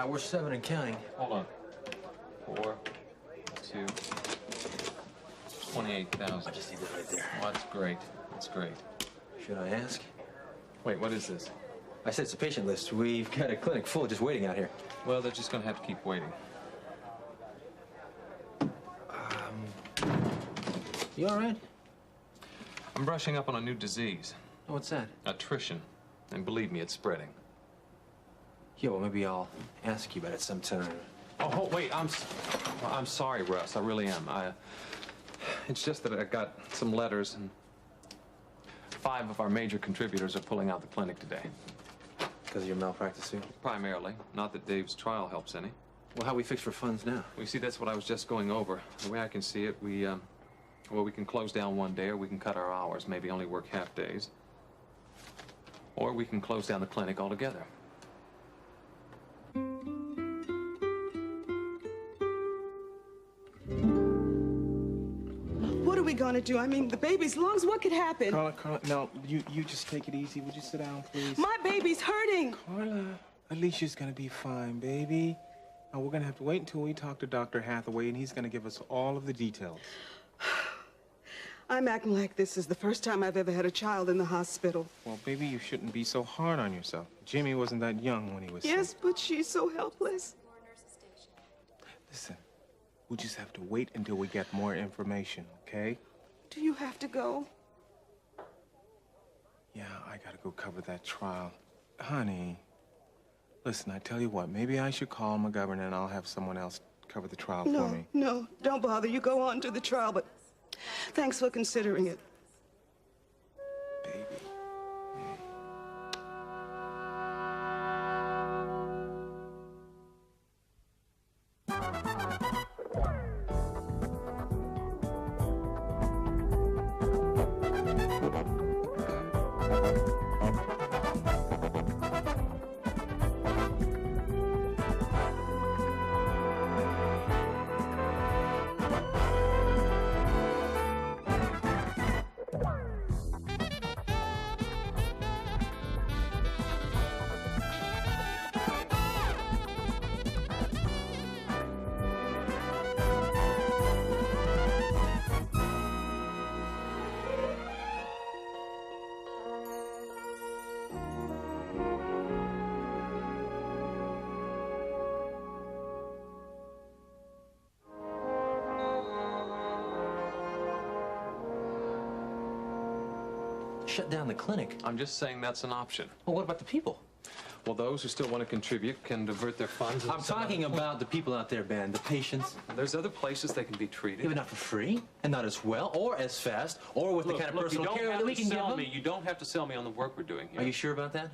We're 7 and counting. Hold on. 4, 2, 28,000. I just need that right there. Oh, that's great. That's great. Should I ask? Wait, what is this? I said it's a patient list. We've got a clinic full just waiting out here. Well, they're just gonna have to keep waiting. You all right? I'm brushing up on a new disease. Oh, what's that? Attrition. And believe me, it's spreading. Yeah, well, maybe I'll ask you about it sometime. Oh, wait, I'm sorry, Russ. I really am. It's just that I got some letters, and 5 of our major contributors are pulling out the clinic today. Because of your malpractice suit? Primarily. Not that Dave's trial helps any. Well, how we fix for funds now? Well, you see, that's what I was just going over. The way I can see it, we can close down one day, or we can cut our hours, maybe only work half days. Or we can close down the clinic altogether. What are we gonna do? I mean, the baby's lungs, what could happen? Carla, no, you just take it easy. Would you sit down, please? My baby's hurting. Carla, Alicia's gonna be fine, baby. Now, we're gonna have to wait until we talk to Dr. Hathaway, and he's gonna give us all of the details. I'm acting like this is the first time I've ever had a child in the hospital. Well, baby, you shouldn't be so hard on yourself. Jimmy wasn't that young when he was Yes, sick. but she's so helpless. Listen, we just have to wait until we get more information, okay? Do you have to go? Yeah, I gotta go cover that trial. Honey, listen, I tell you what, maybe I should call McGovern and I'll have someone else cover the trial for me. No, don't bother. You go on to the trial, but thanks for considering it. Baby. Shut down the clinic? I'm just saying that's an option. Well, what about the people? Well, those who still want to contribute can divert their funds. I'm talking about the people out there, Ben, the patients. There's other places they can be treated. Yeah, but not for free, and not as well, or as fast, or with the kind of personal care that we can give them. You don't have to sell me on the work we're doing here. Are you sure about that?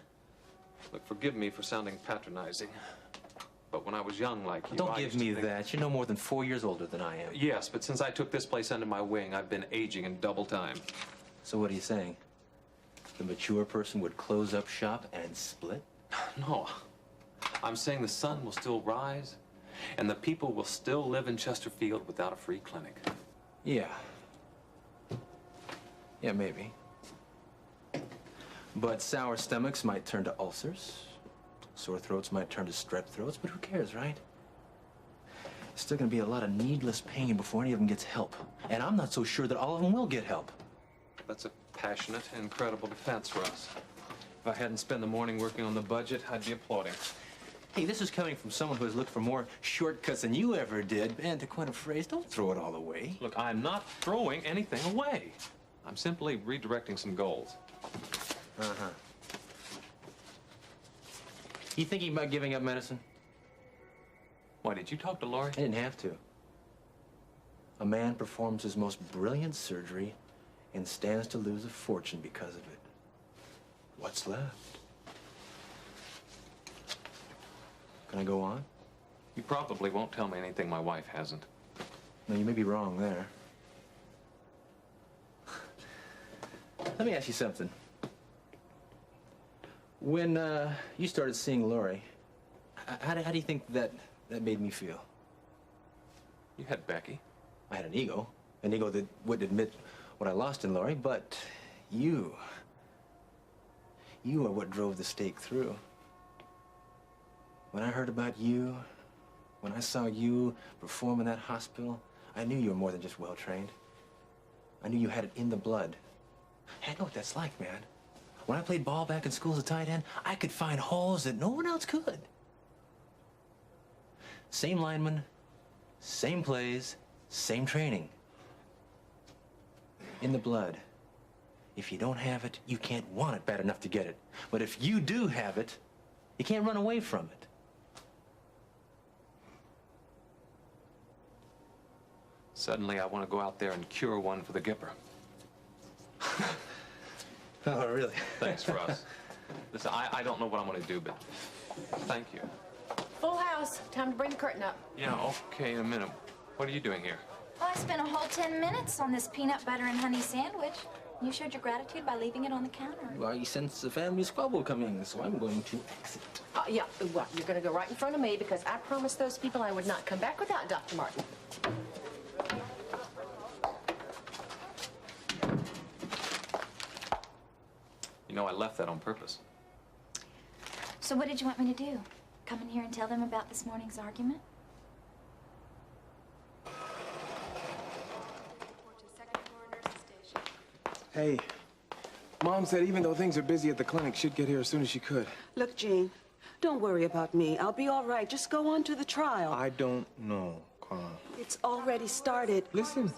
Look, forgive me for sounding patronizing, but when I was young like you, Don't give me that. You're no more than 4 years older than I am. Yes, but since I took this place under my wing, I've been aging in double time. So what are you saying? The mature person would close up shop and split? No. I'm saying the sun will still rise, and the people will still live in Chesterfield without a free clinic. Yeah. Yeah, maybe. But sour stomachs might turn to ulcers. Sore throats might turn to strep throats, but who cares, right? There's still gonna be a lot of needless pain before any of them gets help. And I'm not so sure that all of them will get help. That's a passionate, incredible defense for us. If I hadn't spent the morning working on the budget, I'd be applauding. Hey, this is coming from someone who has looked for more shortcuts than you ever did. And to coin a phrase, don't throw it all away. Look, I'm not throwing anything away. I'm simply redirecting some goals. Uh-huh. You thinking about giving up medicine? Why, did you talk to Laurie? I didn't have to. A man performs his most brilliant surgery and stands to lose a fortune because of it. What's left? Can I go on? You probably won't tell me anything my wife hasn't. No, you may be wrong there. Let me ask you something. When you started seeing Laurie, how do you think that made me feel? You had Becky. I had an ego that wouldn't admit what I lost in Laurie, but you are what drove the stake through. When I heard about you, when I saw you perform in that hospital, I knew you were more than just well-trained. I knew you had it in the blood. Hey, I know what that's like, man. When I played ball back in school as a tight end, I could find holes that no one else could. Same lineman, same plays, same training. In the blood. If you don't have it, you can't want it bad enough to get it. But if you do have it, you can't run away from it. Suddenly, I want to go out there and cure one for the Gipper. Oh, really? Thanks, Russ. Listen, I don't know what I'm going to do, but thank you. Full house. Time to bring the curtain up. Yeah, okay, in a minute. What are you doing here? Well, I spent a whole 10 minutes on this peanut butter and honey sandwich. You showed your gratitude by leaving it on the counter. Well, you sense a family squabble coming, so I'm going to exit. Yeah, well, you're gonna go right in front of me because I promised those people I would not come back without Dr. Martin. You know, I left that on purpose. So what did you want me to do? Come in here and tell them about this morning's argument? Hey, Mom said even though things are busy at the clinic, she'd get here as soon as she could. Look, Jean, don't worry about me. I'll be all right. Just go on to the trial. I don't know, Carl. It's already started. Listen,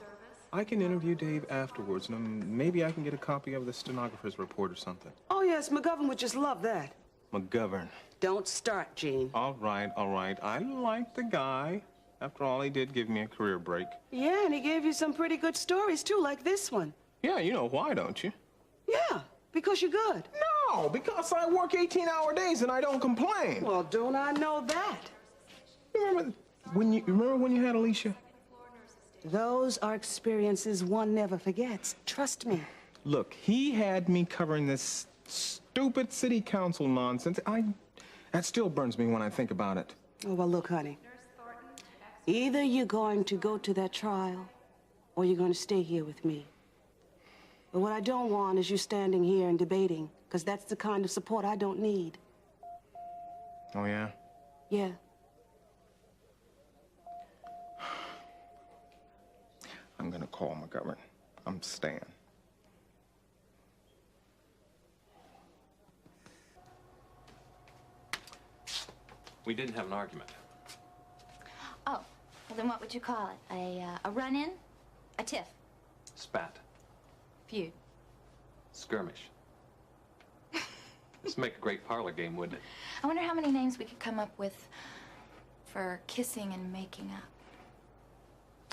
I can interview Dave afterwards, and maybe I can get a copy of the stenographer's report or something. Oh, yes, McGovern would just love that. McGovern. Don't start, Jean. All right, all right. I like the guy. After all, he did give me a career break. Yeah, and he gave you some pretty good stories, too, like this one. Yeah, you know why, don't you? Yeah, because you're good. No, because I work 18-hour days and I don't complain. Well, don't I know that? Remember when you had Alicia? Those are experiences one never forgets. Trust me. Look, he had me covering this stupid city council nonsense. That still burns me when I think about it. Oh, well, look, honey. Either you're going to go to that trial, or you're going to stay here with me. But what I don't want is you standing here and debating, because that's the kind of support I don't need. Oh, yeah? Yeah. I'm gonna call McGovern. I'm staying. We didn't have an argument. Oh, well then what would you call it? A run-in? A tiff? Spat. Feud? Skirmish. This would make a great parlor game, wouldn't it? I wonder how many names we could come up with for kissing and making up.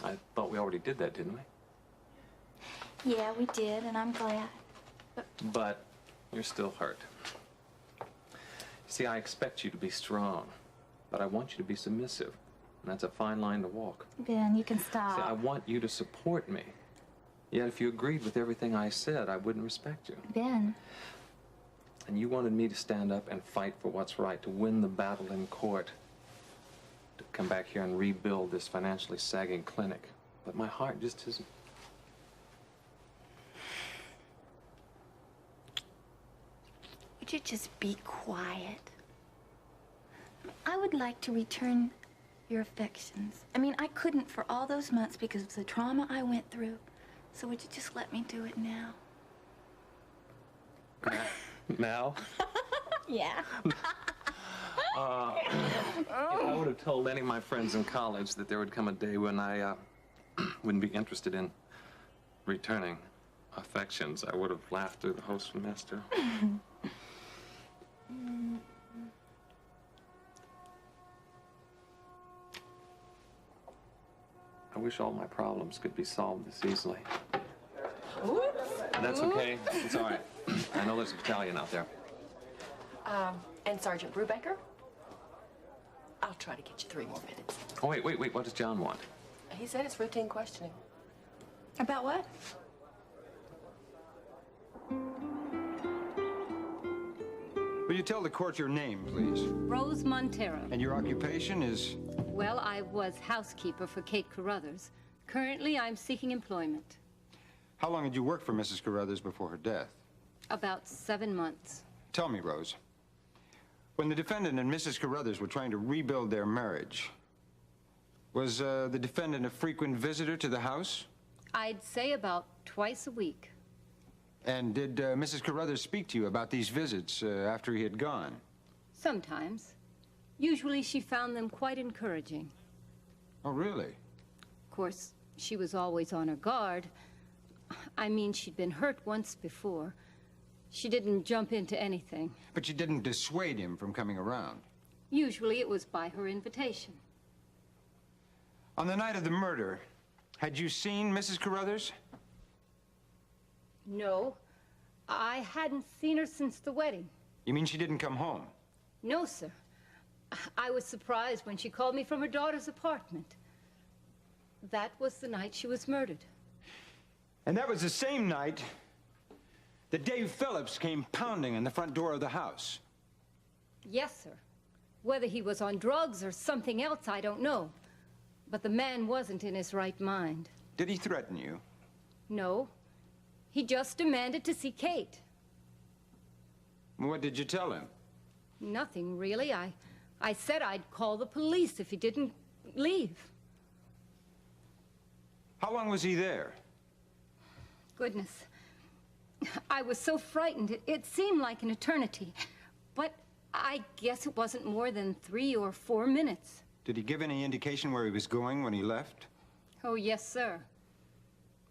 I thought we already did that, didn't we? Yeah, we did, and I'm glad. But you're still hurt. See, I expect you to be strong, but I want you to be submissive. And that's a fine line to walk. Ben, you can stop. See, I want you to support me. Yet if you agreed with everything I said, I wouldn't respect you. Ben. And you wanted me to stand up and fight for what's right, to win the battle in court, to come back here and rebuild this financially sagging clinic. But my heart just isn't. Would you just be quiet? I would like to return your affections. I mean, I couldn't for all those months because of the trauma I went through. So would you just let me do it now? Now? Yeah. If I would have told any of my friends in college that there would come a day when I wouldn't be interested in returning affections, I would have laughed through the whole semester. I wish all my problems could be solved this easily. That's okay. It's all right. I know there's a battalion out there. And Sergeant Brubaker? I'll try to get you 3 more minutes. Oh, wait. What does John want? He said it's routine questioning. About what? Will you tell the court your name, please? Rose Montero. And your occupation is? Well, I was housekeeper for Kate Carruthers. Currently, I'm seeking employment. How long had you worked for Mrs. Carruthers before her death? About 7 months. Tell me, Rose, When the defendant and Mrs. Carruthers were trying to rebuild their marriage, was the defendant a frequent visitor to the house? I'd say about twice a week. And did Mrs. Carruthers speak to you about these visits after he had gone? Sometimes. Usually she found them quite encouraging. Oh, really? Of course, she was always on her guard. I mean, she'd been hurt once before. She didn't jump into anything. But you didn't dissuade him from coming around? Usually it was by her invitation. On the night of the murder, had you seen Mrs. Carruthers? No, I hadn't seen her since the wedding. You mean she didn't come home? No, sir. I was surprised when she called me from her daughter's apartment. That was the night she was murdered. And that was the same night that Dave Phillips came pounding on the front door of the house. Yes, sir. Whether he was on drugs or something else, I don't know. But the man wasn't in his right mind. Did he threaten you? No. He just demanded to see Kate. What did you tell him? Nothing, really. I said I'd call the police if he didn't leave. How long was he there? Goodness. I was so frightened. It seemed like an eternity. But I guess it wasn't more than 3 or 4 minutes. Did he give any indication where he was going when he left? Oh, yes, sir.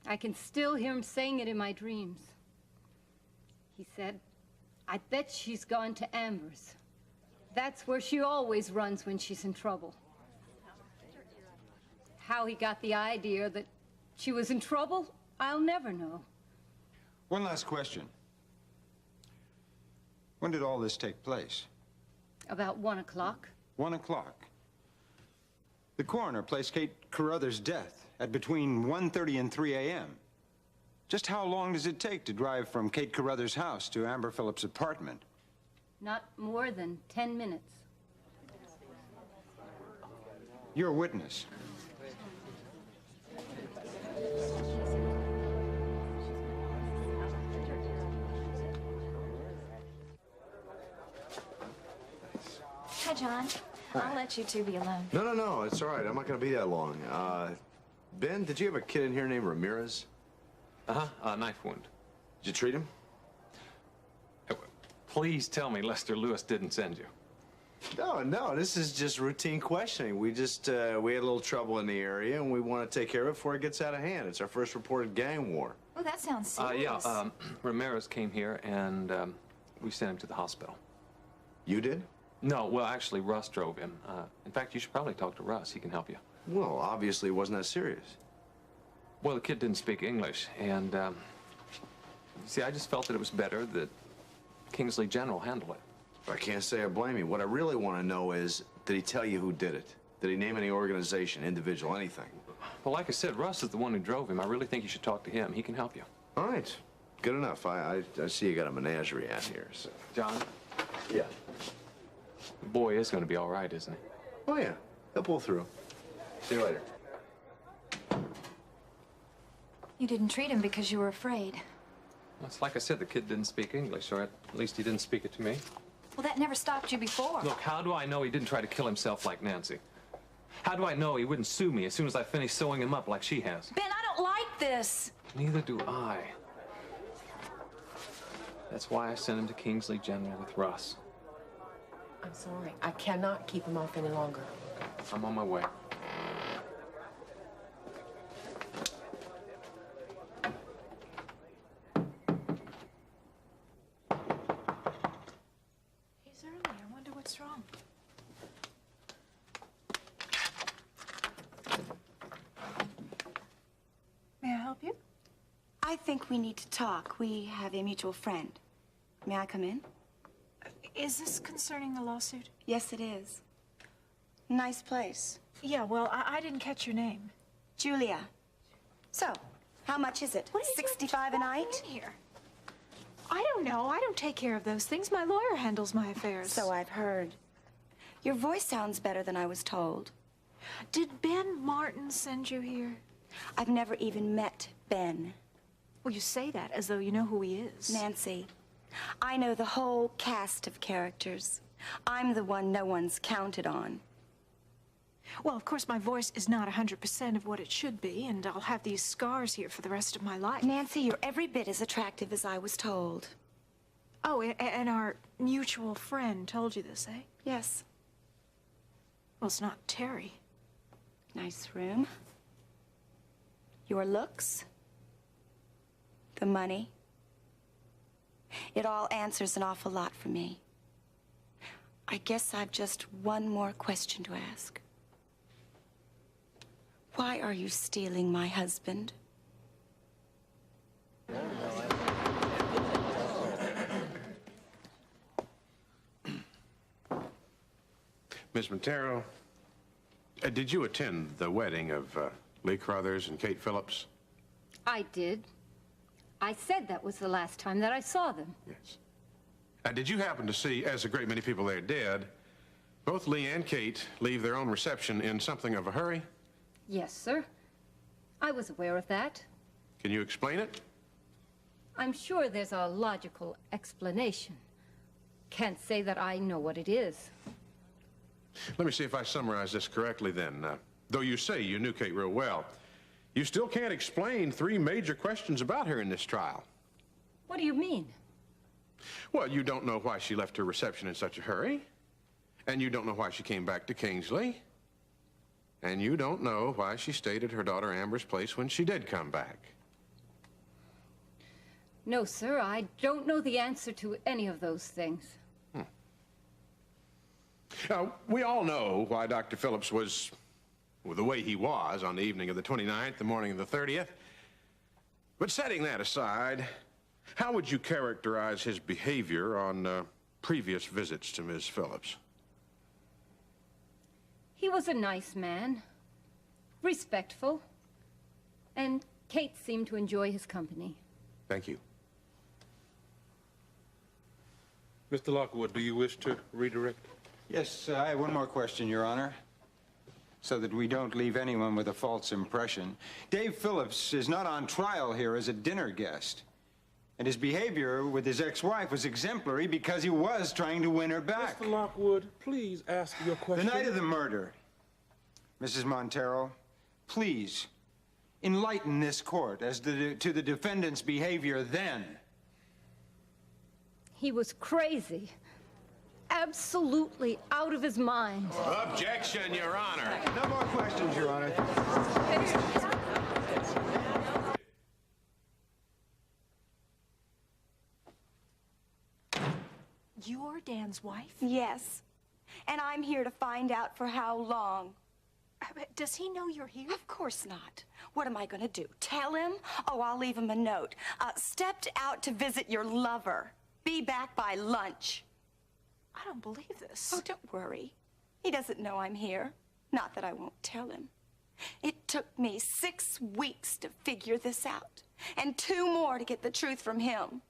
I can still hear him saying it in my dreams. He said, "I bet she's gone to Amber's. That's where she always runs when she's in trouble." How he got the idea that she was in trouble, I'll never know. One last question. When did all this take place? About 1 o'clock. 1 o'clock. The coroner placed Kate Carruthers' death at between 1:30 and 3 a.m. Just how long does it take to drive from Kate Carruthers' house to Amber Phillips' apartment? Not more than 10 minutes. You're a witness. Hi, John. I'll let you two be alone. No, it's all right. I'm not going to be that long. Ben, did you have a kid in here named Ramirez? Uh-huh, knife wound. Did you treat him? Please tell me Lester Lewis didn't send you. No, this is just routine questioning. We had a little trouble in the area, and we want to take care of it before it gets out of hand. It's our first reported gang war. Oh, that sounds serious. Ramirez came here, and we sent him to the hospital. You did? No, well, actually, Russ drove him. In fact, you should probably talk to Russ. He can help you. Well, obviously it wasn't that serious. Well, the kid didn't speak English, and, you see, I just felt that it was better that Kingsley General handle it. I can't say I blame you. What I really want to know is, did he tell you who did it? Did he name any organization, individual, anything? Well, like I said, Russ is the one who drove him. I really think you should talk to him. He can help you. All right. Good enough. I see you got a menagerie out here, so. John? Yeah. The boy is going to be all right, isn't he? Oh, yeah. He'll pull through. See you later. You didn't treat him because you were afraid. Well, it's like I said, the kid didn't speak English, or at least he didn't speak it to me. Well, that never stopped you before. Look, how do I know he didn't try to kill himself like Nancy? How do I know he wouldn't sue me as soon as I finish sewing him up like she has? Ben, I don't like this. Neither do I. That's why I sent him to Kingsley General with Russ. I'm sorry. I cannot keep him off any longer. I'm on my way. He's early. I wonder what's wrong. May I help you? I think we need to talk. We have a mutual friend. May I come in? Is this concerning the lawsuit? Yes, it is. Nice place. Yeah, well, I didn't catch your name. Julia. So, how much is it? What are you doing 65 a night? in here? I don't know. I don't take care of those things. My lawyer handles my affairs. So I've heard. Your voice sounds better than I was told. Did Ben Martin send you here? I've never even met Ben. Well, you say that as though you know who he is. Nancy, I know the whole cast of characters. I'm the one no one's counted on. Well, of course, my voice is not 100% of what it should be, and I'll have these scars here for the rest of my life. Nancy, you're every bit as attractive as I was told. Oh, and our mutual friend told you this, eh? Yes. Well, it's not Terry. Nice room. Your looks. The money. It all answers an awful lot for me. I guess I've just one more question to ask. Why are you stealing my husband? Miss Montero, did you attend the wedding of Lee Crothers and Kate Phillips? I did. I said that was the last time that I saw them. Yes. Did you happen to see, as a great many people there did, both Lee and Kate leave their own reception in something of a hurry? Yes, sir. I was aware of that. Can you explain it? I'm sure there's a logical explanation. Can't say that I know what it is. Let me see if I summarize this correctly then. Though you say you knew Kate real well, you still can't explain three major questions about her in this trial. What do you mean? Well, you don't know why she left her reception in such a hurry. And you don't know why she came back to Kingsley. And you don't know why she stayed at her daughter Amber's place when she did come back. No, sir, I don't know the answer to any of those things. Now, we all know why Dr. Phillips was the way he was on the evening of the 29th, the morning of the 30th. But setting that aside, how would you characterize his behavior on previous visits to Ms. Phillips? He was a nice man, respectful, and Kate seemed to enjoy his company. Thank you. Mr. Lockwood, do you wish to redirect? Yes, I have one more question, Your Honor, so that we don't leave anyone with a false impression. Dave Phillips is not on trial here as a dinner guest. And his behavior with his ex-wife was exemplary because he was trying to win her back. Mr. Lockwood, please ask your question. The night of the murder, Mrs. Montero, please enlighten this court as to the defendant's behavior then. He was crazy. Absolutely out of his mind. Objection, Your Honor. No more questions, Your Honor. You're Dan's wife? Yes. And I'm here to find out for how long. Does he know you're here? Of course not. What am I going to do? Tell him? Oh, I'll leave him a note. Stepped out to visit your lover. Be back by lunch. I don't believe this. Oh, don't worry. He doesn't know I'm here. Not that I won't tell him. It took me 6 weeks to figure this out, and 2 more to get the truth from him.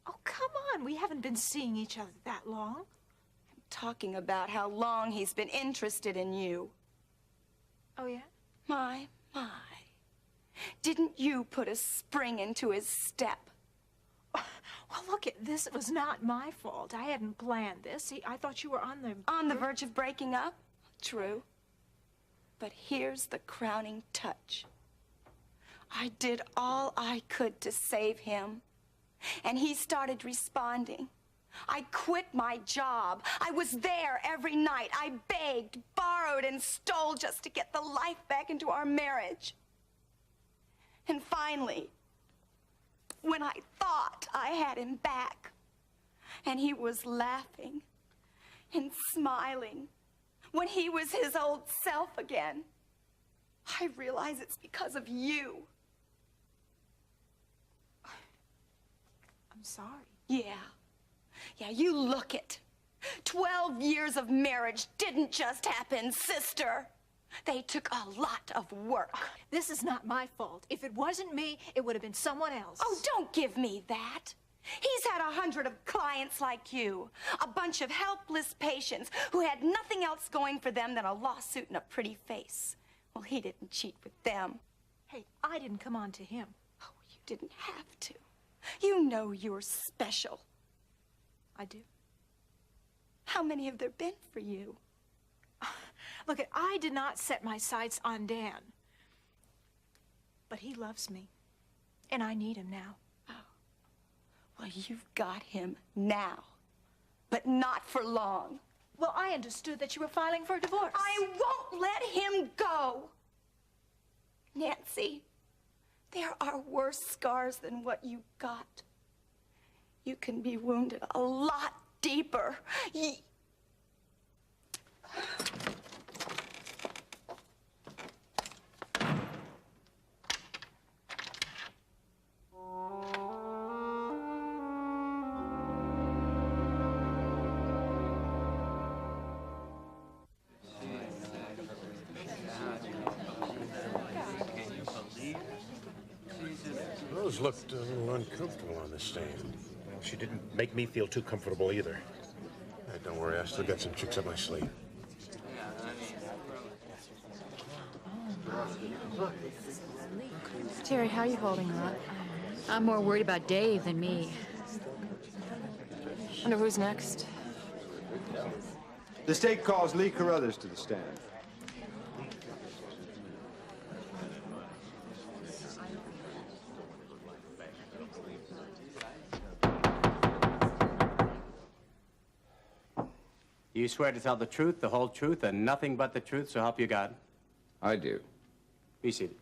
Oh, come on. We haven't been seeing each other that long. I'm talking about how long he's been interested in you. Oh, yeah? My. Didn't you put a spring into his step? Well, look, this was not my fault. I hadn't planned this. I thought you were on the... On the verge of breaking up? True. But here's the crowning touch. I did all I could to save him. And he started responding. I quit my job. I was there every night. I begged, borrowed, and stole just to get the life back into our marriage. And finally, when I thought I had him back, and he was laughing and smiling, when he was his old self again, I realize it's because of you. I'm sorry. Yeah, you look it. 12 years of marriage didn't just happen, sister. They took a lot of work. This is not my fault. If it wasn't me, it would have been someone else. Oh, don't give me that. He's had 100 of clients like you. A bunch of helpless patients who had nothing else going for them than a lawsuit and a pretty face. Well, he didn't cheat with them. Hey, I didn't come on to him. Oh, you didn't have to. You know you're special. I do. How many have there been for you? Look, I did not set my sights on Dan. But he loves me. And I need him now. Oh. Well, you've got him now. But not for long. Well, I understood that you were filing for a divorce. I won't let him go. Nancy, there are worse scars than what you got. You can be wounded a lot deeper. Rose looked a little uncomfortable on the stand. She didn't make me feel too comfortable either. Hey, don't worry, I still got some tricks up my sleeve. Terry, how are you holding up? I'm more worried about Dave than me. Wonder who's next. The state calls Lee Carruthers to the stand. You swear to tell the truth, the whole truth, and nothing but the truth, so help you God? I do. Be seated.